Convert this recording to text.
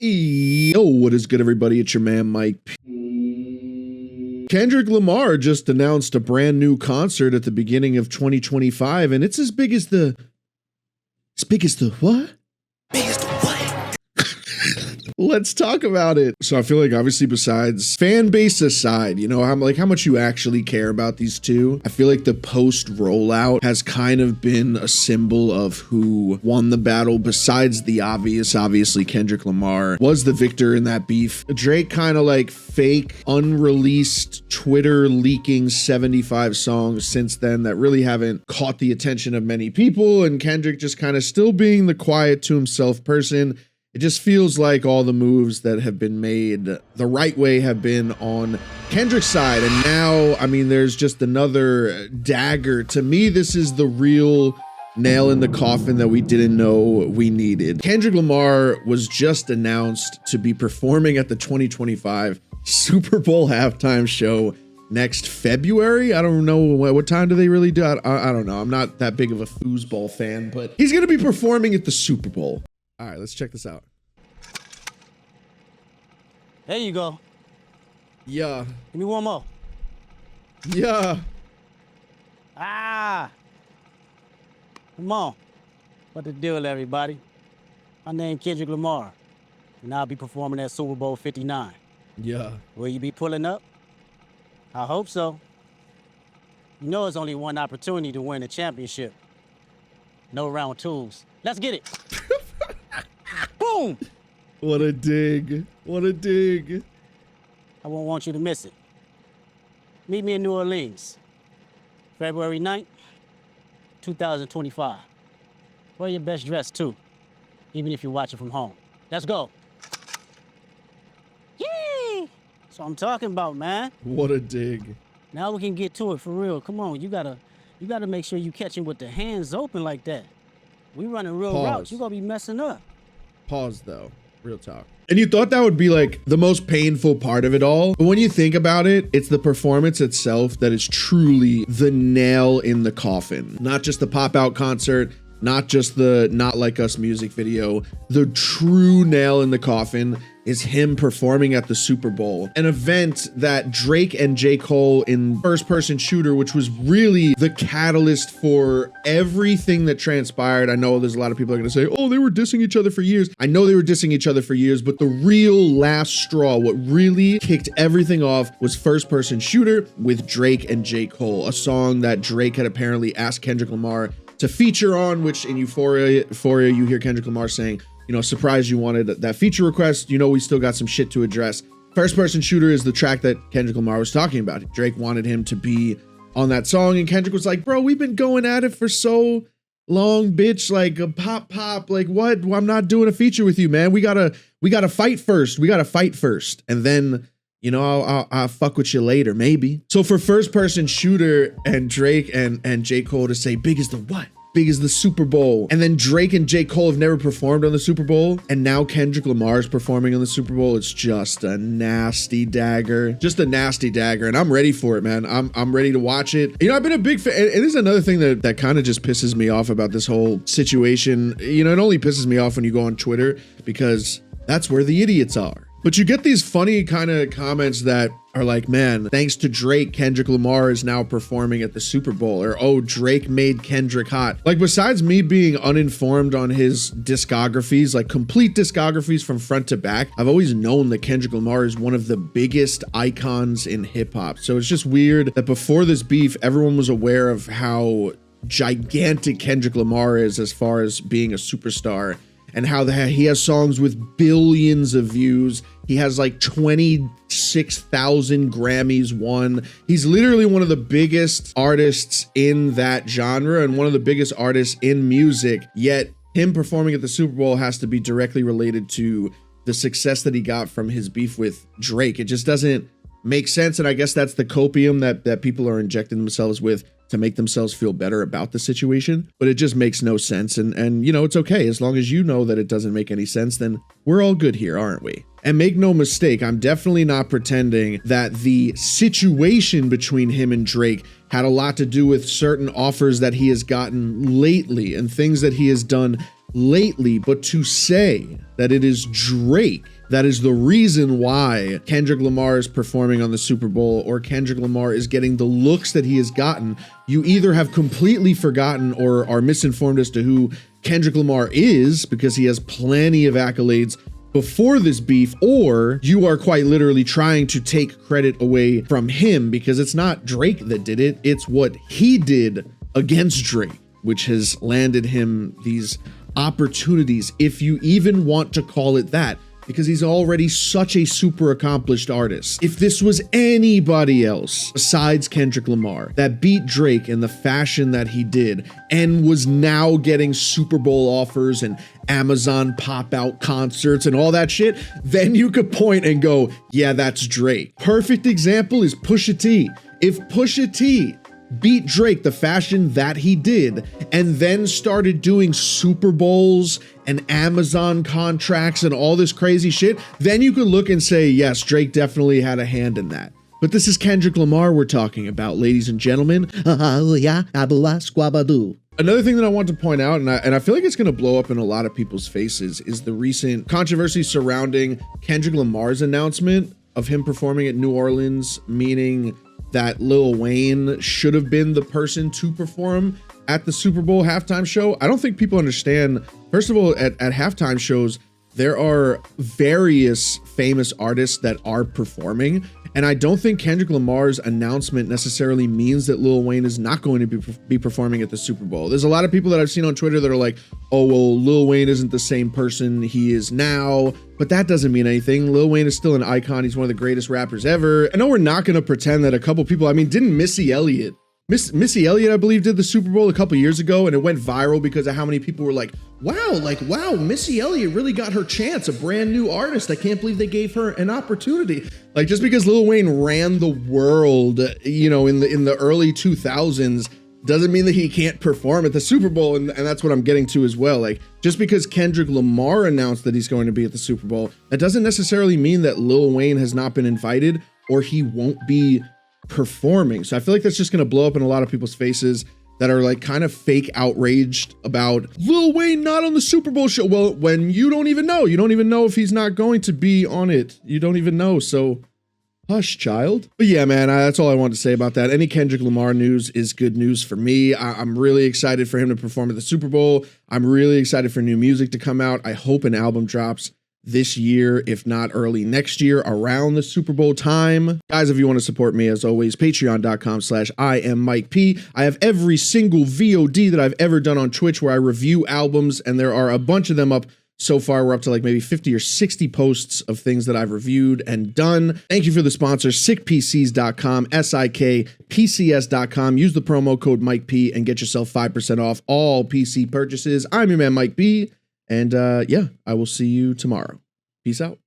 Yo, what is good, everybody? It's your man, Mike P. Kendrick Lamar just announced a brand new concert at the beginning of 2025, and it's as big as the what? Let's talk about it. So I feel like obviously besides fan base aside, how much you actually care about these two. I feel like the post rollout has kind of been a symbol of who won the battle besides the obvious. Obviously Kendrick Lamar was the victor in that beef. Drake kind of like fake unreleased Twitter leaking 75 songs since then that really haven't caught the attention of many people, and Kendrick just kind of still being the quiet to himself person. It just feels like all the moves that have been made the right way have been on Kendrick's side. And now, there's just another dagger. To me, this is the real nail in the coffin that we didn't know we needed. Kendrick Lamar was just announced to be performing at the 2025 Super Bowl halftime show next February. I don't know what time do they really do. I don't know. I'm not that big of a foosball fan, but he's going to be performing at the Super Bowl. All right, let's check this out. There you go. Yeah. Give me one more. Yeah. Ah. Come on. What the deal, everybody? My name's Kendrick Lamar, and I'll be performing at Super Bowl 59. Yeah. Will you be pulling up? I hope so. You know it's only one opportunity to win a championship. No round twos. Let's get it. Boom! What a dig. What a dig. I won't want you to miss it. Meet me in New Orleans, February 9th, 2025. Wear your best dress, too, even if you're watching from home. Let's go. Yay! That's what I'm talking about, man. What a dig. Now we can get to it for real. Come on, you gotta make sure you catch him with the hands open like that. We running real routes. You gonna be messing up. Pause though, real talk. And you thought that would be like the most painful part of it all. But when you think about it, it's the performance itself that is truly the nail in the coffin. Not just the pop out concert, not just the Not Like Us music video. The true nail in the coffin is him performing at the Super Bowl, an event that Drake and J. Cole in First Person Shooter, which was really the catalyst for everything that transpired. I know there's a lot of people are gonna say, oh, they were dissing each other for years. I know they were dissing each other for years, but the real last straw, what really kicked everything off, was First Person Shooter with Drake and J. Cole, a song that Drake had apparently asked Kendrick Lamar to feature on, which in Euphoria, you hear Kendrick Lamar saying, surprised you wanted that feature request. We still got some shit to address. First Person Shooter is the track that Kendrick Lamar was talking about. Drake wanted him to be on that song, and Kendrick was like, bro, we've been going at it for so long, bitch. Like, pop, like, what? Well, I'm not doing a feature with you, man. We gotta fight first. We gotta fight first. And then, I'll fuck with you later, maybe. So for First Person Shooter and Drake and J. Cole to say, big as the what? Big as the Super Bowl. And then Drake and J. Cole have never performed on the Super Bowl, and now Kendrick Lamar is performing on the Super Bowl. It's just a nasty dagger. Just a nasty dagger. And I'm ready for it, man. I'm ready to watch it. I've been a big fan. And this is another thing that kind of just pisses me off about this whole situation. It only pisses me off when you go on Twitter, because that's where the idiots are. But you get these funny kind of comments that are like, man, thanks to Drake, Kendrick Lamar is now performing at the Super Bowl. Or, oh, Drake made Kendrick hot. Like, besides me being uninformed on his discographies, like complete discographies from front to back, I've always known that Kendrick Lamar is one of the biggest icons in hip hop. So it's just weird that before this beef, everyone was aware of how gigantic Kendrick Lamar is as far as being a superstar, and how he has songs with billions of views. He has like 26,000 Grammys won. He's literally one of the biggest artists in that genre and one of the biggest artists in music. Yet him performing at the Super Bowl has to be directly related to the success that he got from his beef with Drake. It just doesn't make sense. And I guess that's the copium that people are injecting themselves with to make themselves feel better about the situation, but it just makes no sense. And it's okay. As long as you know that it doesn't make any sense, then we're all good here, aren't we? And make no mistake, I'm definitely not pretending that the situation between him and Drake had a lot to do with certain offers that he has gotten lately and things that he has done lately. But to say that it is Drake that is the reason why Kendrick Lamar is performing on the Super Bowl, or Kendrick Lamar is getting the looks that he has gotten, you either have completely forgotten or are misinformed as to who Kendrick Lamar is, because he has plenty of accolades before this beef, or you are quite literally trying to take credit away from him, because it's not Drake that did it, it's what he did against Drake, which has landed him these opportunities, if you even want to call it that, because he's already such a super accomplished artist. If this was anybody else besides Kendrick Lamar that beat Drake in the fashion that he did and was now getting Super Bowl offers and Amazon pop-out concerts and all that shit, then you could point and go, yeah, that's Drake. Perfect example is Pusha T. If Pusha T beat Drake the fashion that he did and then started doing Super Bowls and Amazon contracts and all this crazy shit, then you could look and say, yes, Drake definitely had a hand in that. But this is Kendrick Lamar we're talking about, ladies and gentlemen. Another thing that I want to point out, and I feel like it's going to blow up in a lot of people's faces, is the recent controversy surrounding Kendrick Lamar's announcement of him performing at New Orleans, meaning that Lil Wayne should have been the person to perform at the Super Bowl halftime show. I don't think people understand. First of all, at halftime shows, there are various famous artists that are performing. And I don't think Kendrick Lamar's announcement necessarily means that Lil Wayne is not going to be performing at the Super Bowl. There's a lot of people that I've seen on Twitter that are like, oh, well, Lil Wayne isn't the same person he is now. But that doesn't mean anything. Lil Wayne is still an icon. He's one of the greatest rappers ever. I know we're not going to pretend that a couple people, I mean, didn't Missy Elliott, I believe, did the Super Bowl a couple years ago, and it went viral because of how many people were like, wow, Missy Elliott really got her chance, a brand new artist. I can't believe they gave her an opportunity. Like, just because Lil Wayne ran the world, you know, in the early 2000s, doesn't mean that he can't perform at the Super Bowl. And that's what I'm getting to as well. Like, just because Kendrick Lamar announced that he's going to be at the Super Bowl, that doesn't necessarily mean that Lil Wayne has not been invited or he won't be performing. So I feel like that's just going to blow up in a lot of people's faces that are like kind of fake outraged about Lil Wayne not on the Super Bowl show. Well, when you don't even know if he's not going to be on it. You don't even know. So hush, child. But yeah, man, that's all I wanted to say about that. Any Kendrick Lamar news is good news for me. I'm really excited for him to perform at the Super Bowl. I'm really excited for new music to come out. I hope an album drops this year, if not early next year, around the Super Bowl time. Guys, if you want to support me, as always, patreon.com/IamMikeP. I have every single VOD that I've ever done on Twitch where I review albums, and there are a bunch of them up so far. We're up to like maybe 50 or 60 posts of things that I've reviewed and done. Thank you for the sponsor, sickpcs.com, SIKPCS.com. Use the promo code MikeP and get yourself 5% off all PC purchases. I'm your man, Mike B. And yeah, I will see you tomorrow. Peace out.